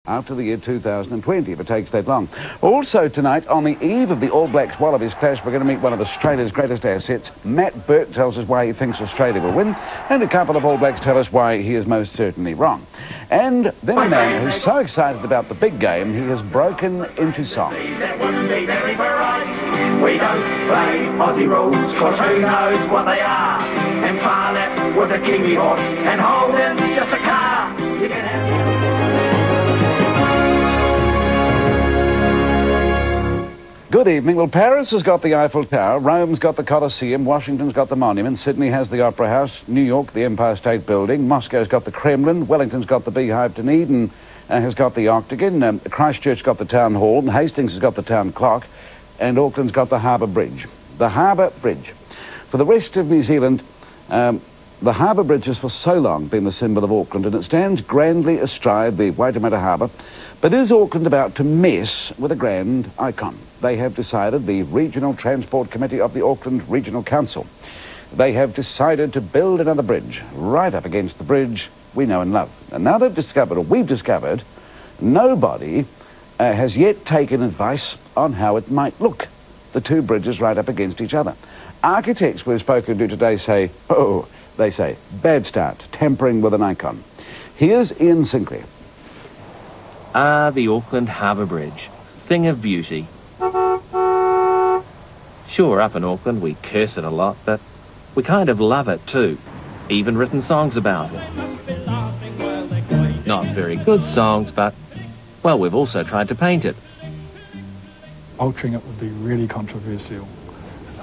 after the year 2020, if it takes that long. Also tonight, on the eve of the All Blacks Wallabies clash, we're going to meet one of Australia's greatest assets. Matt Burke tells us why he thinks Australia will win, and a couple of All Blacks tell us why he is most certainly wrong. And then a man who's so excited about the big game, he has broken into song. That wouldn't be very bright. We don't play Aussie rules, cause who knows what they are. And Parlet was a Kiwi horse, and Holden's just a car. You can have... Good evening. Well, Paris has got the Eiffel Tower, Rome's got the Colosseum, Washington's got the Monument, Sydney has the Opera House, New York the Empire State Building, Moscow's got the Kremlin, Wellington's got the Beehive, Dunedin has got the Octagon, Christchurch got the Town Hall, and Hastings has got the Town Clock, and Auckland's got the Harbour Bridge. The Harbour Bridge. For the rest of New Zealand, the Harbour Bridge has for so long been the symbol of Auckland, and it stands grandly astride the Waitemata Harbour. But is Auckland about to mess with a grand icon? They have decided, the Regional Transport Committee of the Auckland Regional Council, they have decided to build another bridge right up against the bridge we know and love. And now they've discovered, or we've discovered, nobody has yet taken advice on how it might look, the two bridges right up against each other. Architects we've spoken to today say, oh, they say, bad start, tampering with an icon. Here's Ian Sinclair. The Auckland Harbour Bridge. Thing of beauty. Sure, up in Auckland we curse it a lot, but we kind of love it too. Even written songs about it. Not very good songs, but, well, we've also tried to paint it. Altering it would be really controversial.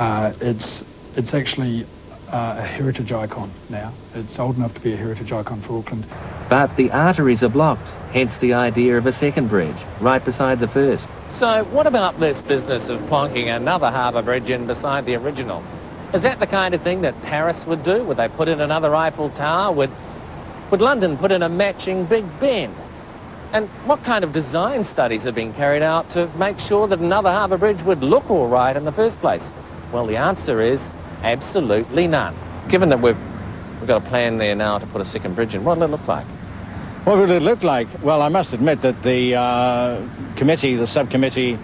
It's actually a heritage icon now. It's old enough to be a heritage icon for Auckland. But the arteries are blocked, hence the idea of a second bridge, right beside the first. So what about this business of plonking another harbour bridge in beside the original? Is that the kind of thing that Paris would do? Would they put in another Eiffel Tower? Would London put in a matching Big Ben? And what kind of design studies have been carried out to make sure that another harbour bridge would look all right in the first place? Well, the answer is absolutely none. Given that we've got a plan there now to put a second bridge in, what will it look like? What would it look like? Well, I must admit that the committee, the subcommittee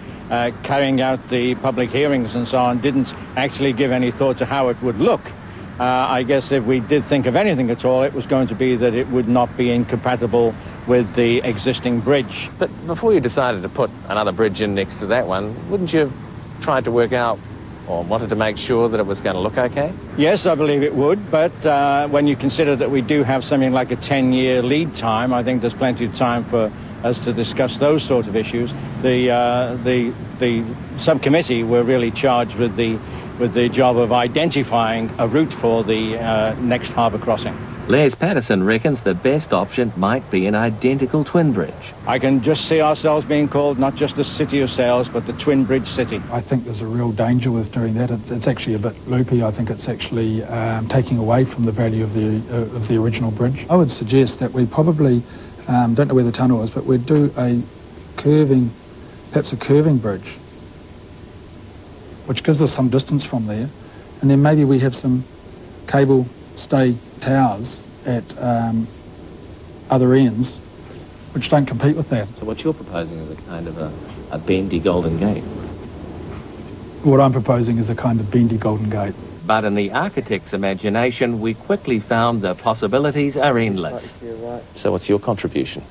carrying out the public hearings and so on, didn't actually give any thought to how it would look. I guess if we did think of anything at all, it was going to be that it would not be incompatible with the existing bridge. But before you decided to put another bridge in next to that one, wouldn't you have tried to work out or wanted to make sure that it was going to look okay? Yes, I believe it would, but when you consider that we do have something like a 10-year lead time, I think there's plenty of time for us to discuss those sort of issues. The subcommittee were really charged with the job of identifying a route for the next harbour crossing. Les Patterson reckons the best option might be an identical twin bridge. I can just see ourselves being called not just the City of Sails, but the Twin Bridge City. I think there's a real danger with doing that. It's actually a bit loopy. I think it's actually taking away from the value of the original bridge. I would suggest that we probably, don't know where the tunnel is, but we'd do perhaps a curving bridge, which gives us some distance from there, and then maybe we have some cable stay towers at other ends which don't compete with that. So what you're proposing is a kind of a bendy Golden Gate? What I'm proposing is a kind of bendy Golden Gate. But in the architect's imagination, we quickly found the possibilities are endless. So what's your contribution?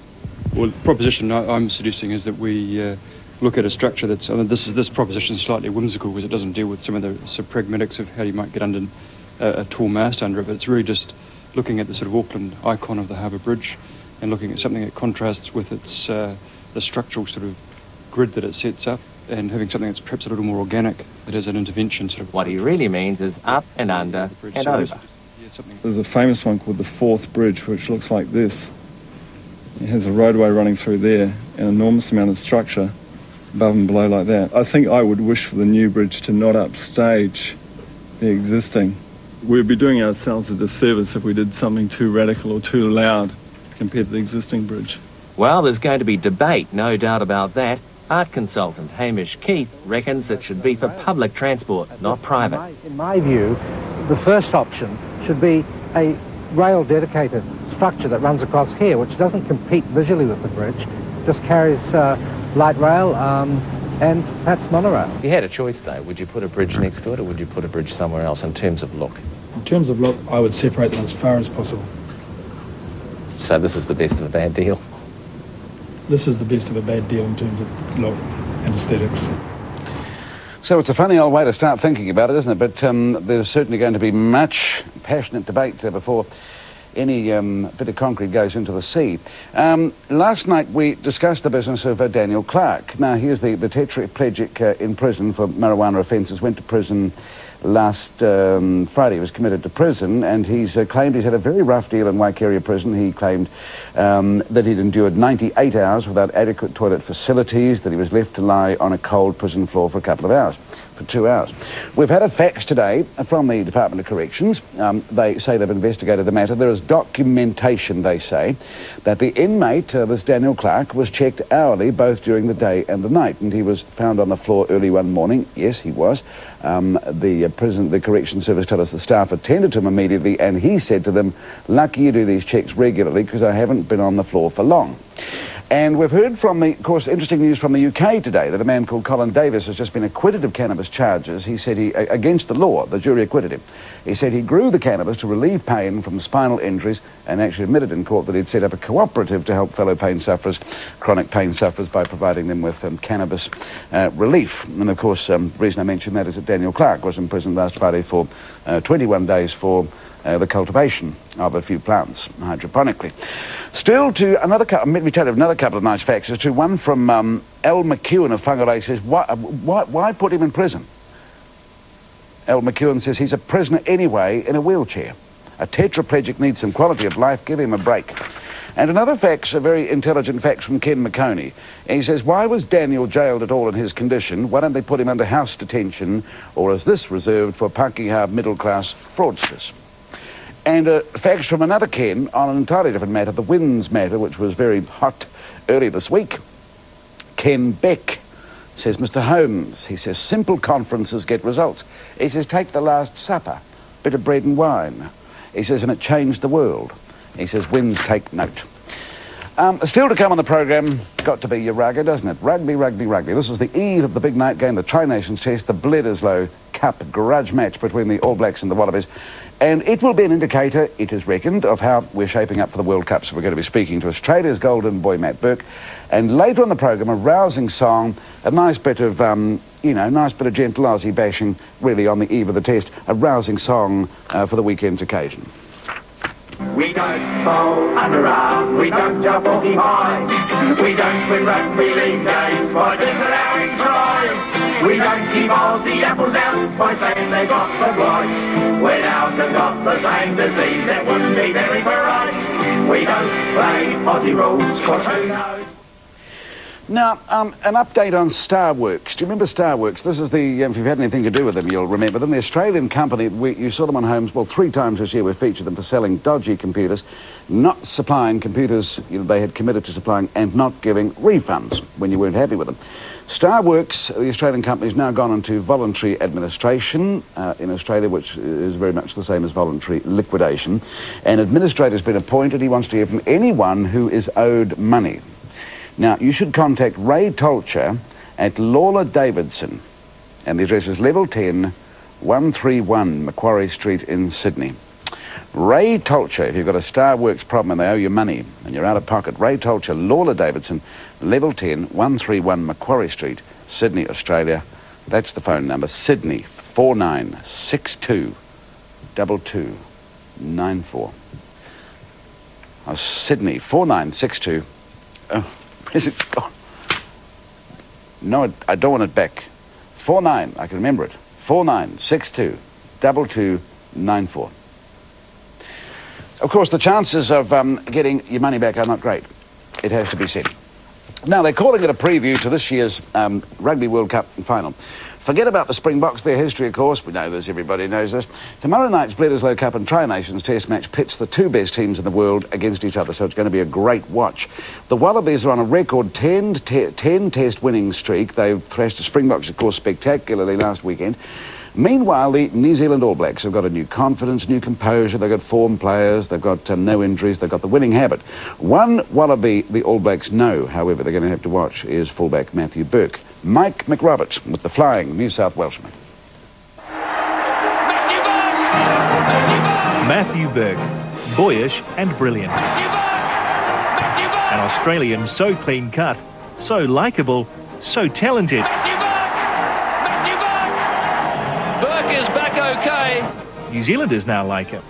Well, the proposition I'm suggesting is that we look at a structure that's, I mean, this proposition is slightly whimsical because it doesn't deal with some of the pragmatics of how you might get under a tall mast under it, but it's really just looking at the sort of Auckland icon of the Harbour Bridge and looking at something that contrasts with its the structural sort of grid that it sets up, and having something that's perhaps a little more organic, that is an intervention sort of... What he really means is up and under and over. There's a famous one called the Fourth Bridge, which looks like this. It has a roadway running through there, an enormous amount of structure above and below like that. I think I would wish for the new bridge to not upstage the existing. We'd be doing ourselves a disservice if we did something too radical or too loud compared to the existing bridge. Well, there's going to be debate, no doubt about that. Art consultant Hamish Keith reckons it should be for public transport, not private. In my view, the first option should be a rail dedicated structure that runs across here, which doesn't compete visually with the bridge, just carries light rail and perhaps monorail. If you had a choice, though, would you put a bridge next to it or would you put a bridge somewhere else in terms of look? In terms of look, I would separate them as far as possible. So this is the best of a bad deal? This is the best of a bad deal in terms of look and aesthetics. So it's a funny old way to start thinking about it, isn't it? But there's certainly going to be much passionate debate before any bit of concrete goes into the sea. Last night we discussed the business of Daniel Clark. Now, here's the tetraplegic in prison for marijuana offences, went to prison last Friday. He was committed to prison, and he's claimed he's had a very rough deal in Waikeria prison. He claimed that he'd endured 98 hours without adequate toilet facilities, that he was left to lie on a cold prison floor for a couple of hours, for 2 hours. We've had a fax today from the Department of Corrections. They say they've investigated the matter. There is documentation, they say, that the inmate, this Daniel Clark, was checked hourly both during the day and the night, and he was found on the floor early one morning. Yes, he was. The correction service told us the staff attended to him immediately, and he said to them, "Lucky you do these checks regularly because I haven't been on the floor for long." And we've heard from of course, interesting news from the UK today that a man called Colin Davis has just been acquitted of cannabis charges. He said against the law, the jury acquitted him. He said he grew the cannabis to relieve pain from spinal injuries and actually admitted in court that he'd set up a cooperative to help fellow pain sufferers, chronic pain sufferers, by providing them with cannabis relief. And of course, the reason I mention that is that Daniel Clark was in prison last Friday for 21 days for the cultivation of a few plants hydroponically. Still to another couple, let me tell you another couple of nice facts. To one from Al McEwen of Whangarei says, why put him in prison? Al McEwen says he's a prisoner anyway in a wheelchair. A tetraplegic needs some quality of life, give him a break. And another fact, a very intelligent fact from Ken McConey. He says, why was Daniel jailed at all in his condition? Why don't they put him under house detention, or is this reserved for Pakeha middle-class fraudsters? And facts from another Ken on an entirely different matter, the winds matter, which was very hot early this week. Ken Beck says, Mr. Holmes, he says, simple conferences get results. He says, take the Last Supper, bit of bread and wine. He says, and it changed the world. He says, winds take note. Still to come on the programme, got to be your rugger, doesn't it? Rugby, rugby, rugby. This was the eve of the big night game, the Tri-Nations Test, the Bledisloe Cup grudge match between the All Blacks and the Wallabies. And it will be an indicator, it is reckoned, of how we're shaping up for the World Cup. So we're going to be speaking to Australia's golden boy, Matt Burke. And later on the programme, a rousing song, a nice bit of, nice bit of gentle Aussie bashing, really, on the eve of the test. A rousing song for the weekend's occasion. We don't bowl underarm, we don't jump off the highs, we don't win rugby league games by disallowing tries, we don't keep Aussie apples out by saying they got the blight, when ours have got the same disease it wouldn't be very bright, we don't play Aussie rules, cause who knows. Now, an update on Starworks. Do you remember Starworks? This is the, if you've had anything to do with them, you'll remember them. The Australian company, you saw them on Homes, well, 3 times this year we've featured them for selling dodgy computers, not supplying computers they had committed to supplying, and not giving refunds when you weren't happy with them. Starworks, the Australian company, has now gone into voluntary administration in Australia, which is very much the same as voluntary liquidation. An administrator's been appointed. He wants to hear from anyone who is owed money. Now, you should contact Ray Tolcher at Lawler Davidson, and the address is level 10, 131 Macquarie Street in Sydney. Ray Tolcher, if you've got a Starworks problem and they owe you money and you're out of pocket, Ray Tolcher, Lawler Davidson, level 10, 131 Macquarie Street, Sydney, Australia. That's the phone number, Sydney, 4962 2294. Sydney, 4962. Oh. Is it gone? No, I don't want it back. 49, I can remember it. 4962 2294. Of course, the chances of getting your money back are not great. It has to be said. Now, they're calling it a preview to this year's Rugby World Cup final. Forget about the Springboks, their history, of course. We know this, everybody knows this. Tomorrow night's Bledisloe Cup and Tri-Nations Test match pits the 2 best teams in the world against each other, so it's going to be a great watch. The Wallabies are on a record 10 test winning streak. They've thrashed the Springboks, of course, spectacularly last weekend. Meanwhile, the New Zealand All Blacks have got a new confidence, new composure, they've got form players, they've got no injuries, they've got the winning habit. One Wallaby the All Blacks know, however, they're going to have to watch is fullback Matthew Burke. Mike McRobert with the flying New South Welshman. Matthew Burke, boyish and brilliant. An Australian so clean-cut, so likeable, so talented. Burke is back okay. New Zealanders now like him.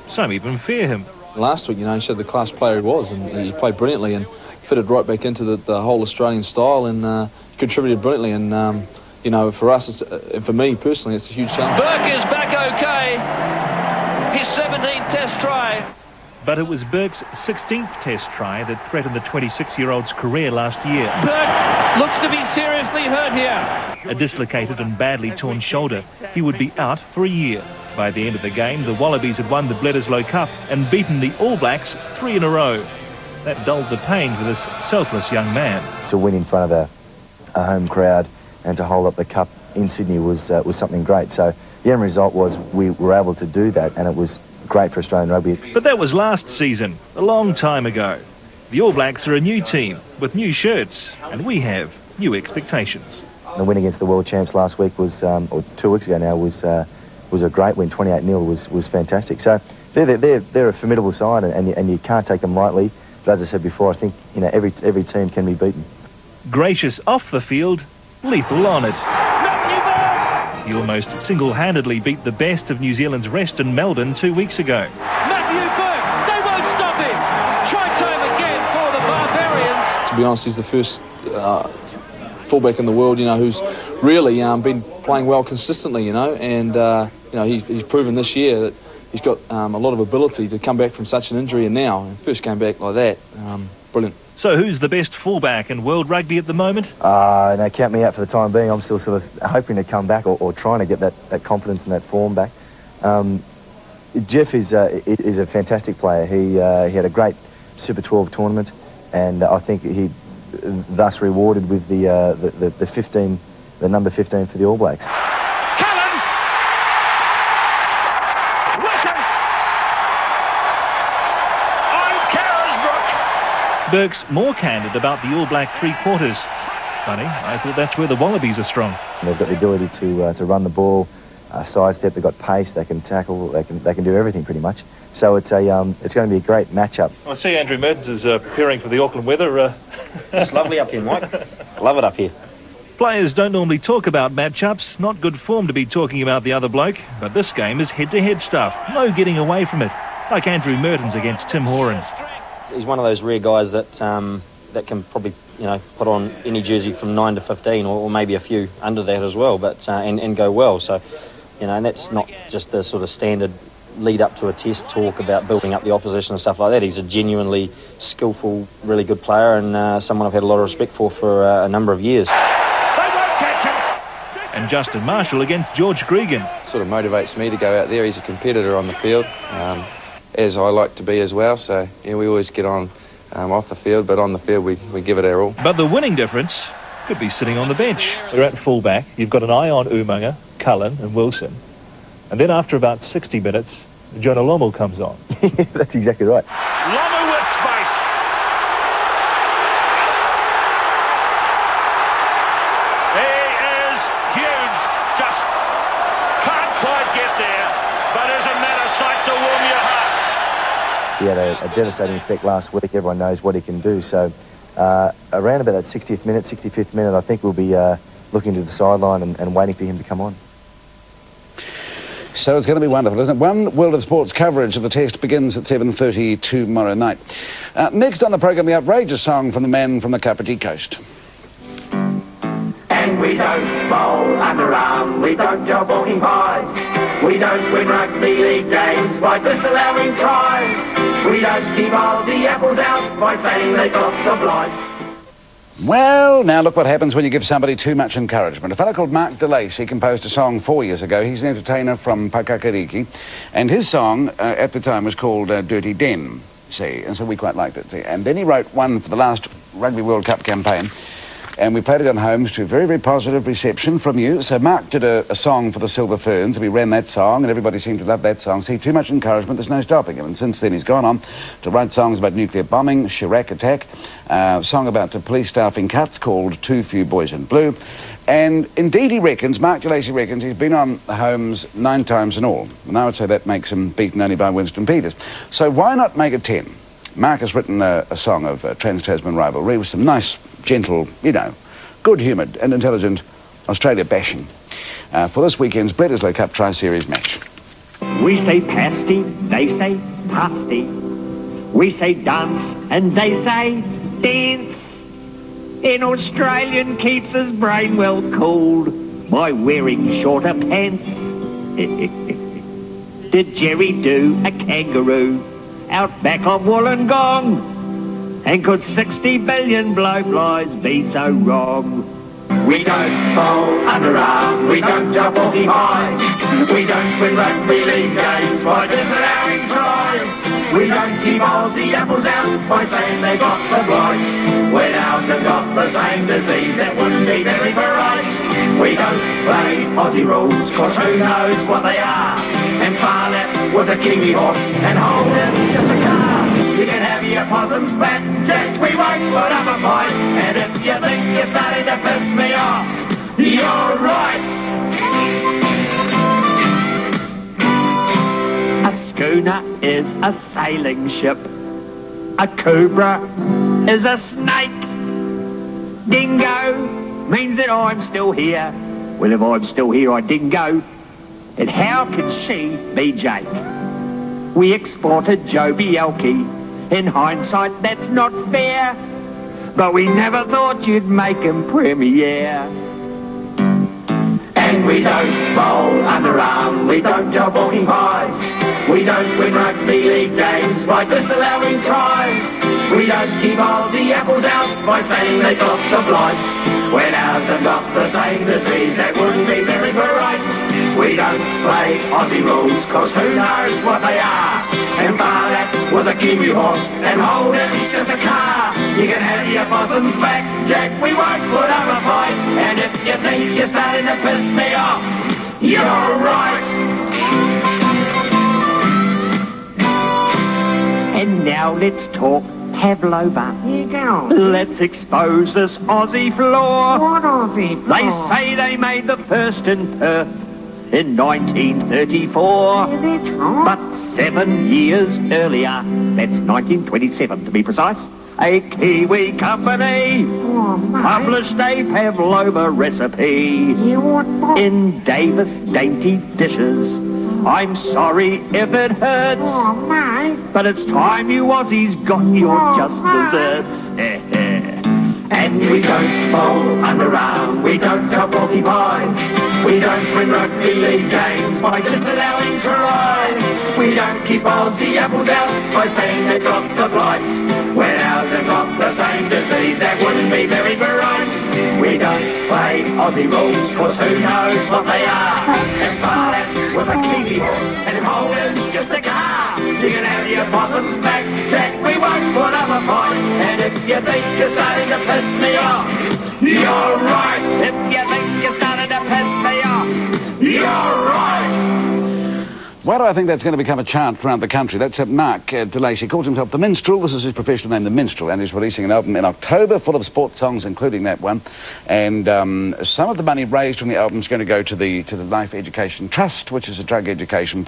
Some even fear him. Last week, you know, he showed the class player he was, and he played brilliantly and fitted right back into the whole Australian style and contributed brilliantly. And, you know, for us, and for me personally, it's a huge challenge. Burke is back okay. His 17th test try. But it was Burke's 16th test try that threatened the 26-year-old's career last year. Burke looks to be seriously hurt here. A dislocated and badly torn shoulder, he would be out for a year. By the end of the game, the Wallabies had won the Bledisloe Cup and beaten the All Blacks 3 in a row. That dulled the pain for this selfless young man. To win in front of a home crowd and to hold up the cup in Sydney was something great. So the end result was we were able to do that, and it was great for Australian rugby. But that was last season, a long time ago. The All Blacks are a new team with new shirts, and we have new expectations. The win against the world champs last week was, or 2 weeks ago now, was a great win. 28-0 was fantastic. So they're a formidable side, and you can't take them lightly. But as I said before, I think, you know, every team can be beaten. Gracious off the field, lethal on it. He almost single-handedly beat the best of New Zealand's rest in Melbourne 2 weeks ago. Matthew Burke, they won't stop him. Try time again for the Barbarians. To be honest, he's the first fullback in the world, you know, who's really been playing well consistently, you know, and you know, he's proven this year that he's got a lot of ability to come back from such an injury, and now first came back like that, brilliant. So who's the best fullback in world rugby at the moment? No, count me out for the time being. I'm still sort of hoping to come back or trying to get that confidence and that form back. Jeff is a fantastic player. He had a great Super 12 tournament, and I think he thus rewarded with the number 15 for the All Blacks. Burke's more candid about the All Black three-quarters. Funny, I thought that's where the Wallabies are strong. They've got the ability to run the ball, sidestep. They've got pace. They can tackle. They can do everything pretty much. So it's going to be a great matchup. I see Andrew Mertens is preparing for the Auckland weather. It's lovely up here, Mike. I love it up here. Players don't normally talk about matchups. Not good form to be talking about the other bloke. But this game is head-to-head stuff. No getting away from it. Like Andrew Mertens against Tim Horan. He's one of those rare guys that that can probably, you know, put on any jersey from 9 to 15 or maybe a few under that as well, but and go well. So, you know, and that's not just the sort of standard lead up to a test talk about building up the opposition and stuff like that. He's a genuinely skillful, really good player, and someone I've had a lot of respect for a number of years. And Justin Marshall against George Gregan. Sort of motivates me to go out there. He's a competitor on the field, as I like to be as well. So yeah, we always get on off the field, but on the field we give it our all. But the winning difference could be sitting on the bench. They're at fullback. You've got an eye on Umaga, Cullen and Wilson. And then after about 60 minutes, Jonah Lomu comes on. That's exactly right. Lomu with space. He is huge. Just can't quite get there. But isn't that a sight to warm your heart? He had a devastating effect last week. Everyone knows what he can do. So around about that 60th minute, 65th minute, I think we'll be looking to the sideline and waiting for him to come on. So it's going to be wonderful, isn't it? One World of Sports coverage of the test begins at 7:30 tomorrow night. Next on the programme, the outrageous song from the man from the Kapiti Coast. And we don't bowl underarm, we don't job walking pies, we don't win rugby league games by disallowing tries, we don't keep Aussie apples out by saying they got the blights. Well, now look what happens when you give somebody too much encouragement. A fellow called Mark DeLacy composed a song 4 years ago. He's an entertainer from Pakakariki, and his song at the time was called Dirty Den, see, and so we quite liked it, see. And then he wrote one for the last Rugby World Cup campaign and we played it on Homes to a very, very positive reception from you. So Mark did a song for the Silver Ferns, and we ran that song, and everybody seemed to love that song. See, too much encouragement, there's no stopping him. And since then, he's gone on to write songs about nuclear bombing, Chirac attack, a song about the police staffing cuts called Too Few Boys in Blue. And indeed, he reckons, Mark DeLacy reckons, he's been on Homes 9 times in all. And I would say that makes him beaten only by Winston Peters. So why not make it 10? Mark has written a song of Trans-Tasman rivalry with some nice, gentle, you know, good-humoured and intelligent Australia bashing for this weekend's Bledisloe Cup Tri-Series match. We say pasty, they say pasty. We say dance, and they say dance. An Australian keeps his brain well cooled by wearing shorter pants. Did Jerry do a kangaroo out back of Wollongong? And could 60 billion blowflies be so wrong? We don't bowl underarm, we don't jump off the highs. We don't win rugby league games by disallowing tries. We don't keep Aussie apples out by saying they got the blight. When ours have got the same disease, it wouldn't be very bright. We don't play Aussie rules, cause who knows what they are. And Farlap was a Kiwi horse, and Holden's just a car. You can have your possums back, Jack, we won't put up a fight. And if you think you're starting to piss me off, you're right. A schooner is a sailing ship. A cobra is a snake. Dingo means that I'm still here. Well, if I'm still here, I didn't go. And how can she be Jake? We exported Joe Bielke. In hindsight, that's not fair. But we never thought you'd make him premier. And we don't bowl underarm, we don't jump walking pies. We don't win rugby league games by disallowing tries. We don't keep Aussie apples out by saying they got the blight. When ours have got the same disease, that wouldn't be very bright. We don't play Aussie rules, cause who knows what they are. And Farlap was a Kiwi horse, and Holden's just a car. You can have your possums back, Jack, we won't put up a fight. And if you think you're starting to piss me off, you're right. And now let's talk Pavlova. Here you go. Let's expose this Aussie flaw. What Aussie flaw? They say they made the first in Perth in 1934. Yeah, that's right. But 7 years earlier, that's 1927 to be precise, a Kiwi company published a Pavlova recipe in Davis Dainty Dishes. I'm sorry if it hurts, but it's time you Aussies got your just desserts. And we don't bowl underarm, we don't jump walkie pies. We don't win rugby league games by disallowing tries. We don't keep Aussie apples out by saying they've got the blight. When ours have got the same disease, that wouldn't be very bright. We don't play Aussie rules, cause who knows what they are. And Farlap was a Kiwi horse, and Holden's just a car. You can have your possums back, Jack, we won't put up a fight. And if you think you're starting to piss me off, you're right. If you think you're starting to piss me off, you're right. Why do I think that's going to become a chant around the country? That's Mark DeLacy. Calls himself The Minstrel. This is his professional name, The Minstrel, and he's releasing an album in October full of sports songs, including that one. And some of the money raised from the album is going to go to the Life Education Trust, which is a drug education